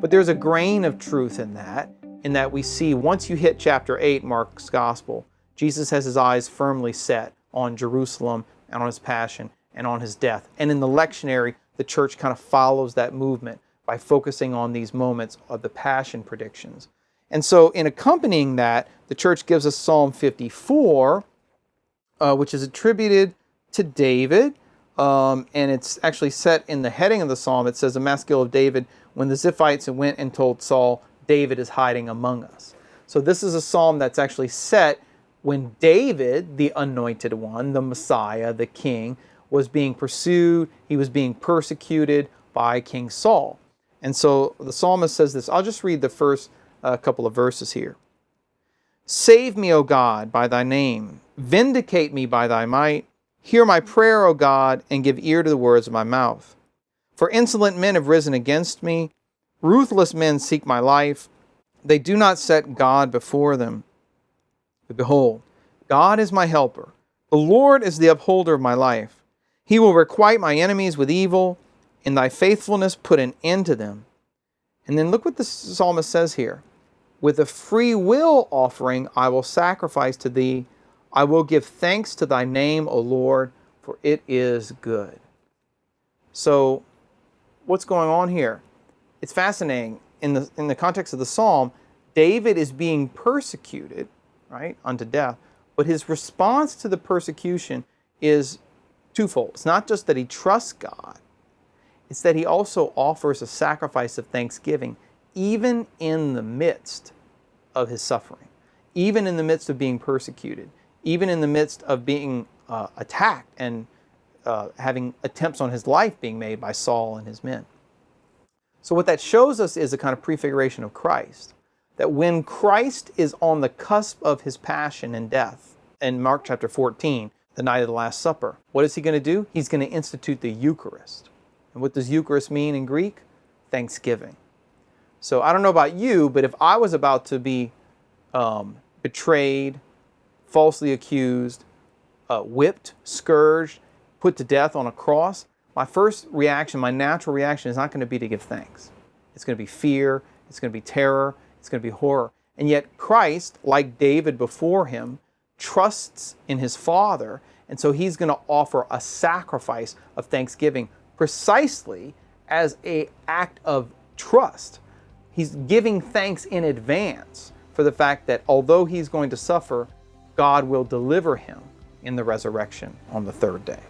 But there's a grain of truth in that we see once you hit chapter 8, Mark's Gospel, Jesus has his eyes firmly set on Jerusalem and on his passion and on his death. And in the lectionary, the church kind of follows that movement by focusing on these moments of the passion predictions. And so in accompanying that, the church gives us Psalm 54, which is attributed to David. And it's actually set in the heading of the psalm. It says, a maskil of David, when the Ziphites went and told Saul, David is hiding among us. So this is a psalm that's actually set when David, the anointed one, the Messiah, the king, was being pursued. He was being persecuted by King Saul. And so the psalmist says this. I'll just read the first couple of verses here. Save me, O God, by thy name. Vindicate me by thy might. Hear my prayer, O God, and give ear to the words of my mouth. For insolent men have risen against me. Ruthless men seek my life. They do not set God before them. But behold, God is my helper. The Lord is the upholder of my life. He will requite my enemies with evil. In thy faithfulness put an end to them. And then look what the psalmist says here. With a free will offering I will sacrifice to thee. I will give thanks to thy name, O Lord, for it is good. So, what's going on here? It's fascinating. In the context of the psalm, David is being persecuted, right, unto death. But his response to the persecution is twofold. It's not just that he trusts God. It's that he also offers a sacrifice of thanksgiving, even in the midst of his suffering, even in the midst of being persecuted, even in the midst of being attacked and having attempts on his life being made by Saul and his men. So what that shows us is a kind of prefiguration of Christ, that when Christ is on the cusp of his passion and death, in Mark chapter 14, the night of the Last Supper, what is he going to do? He's going to institute the Eucharist. And what does Eucharist mean in Greek? Thanksgiving. So I don't know about you, but if I was about to be betrayed, falsely accused, whipped, scourged, put to death on a cross, my first reaction, my natural reaction is not going to be to give thanks. It's going to be fear, it's going to be terror, it's going to be horror. And yet Christ, like David before him, trusts in his Father, and so he's going to offer a sacrifice of thanksgiving precisely as an act of trust. He's giving thanks in advance for the fact that although he's going to suffer, God will deliver him in the resurrection on the third day.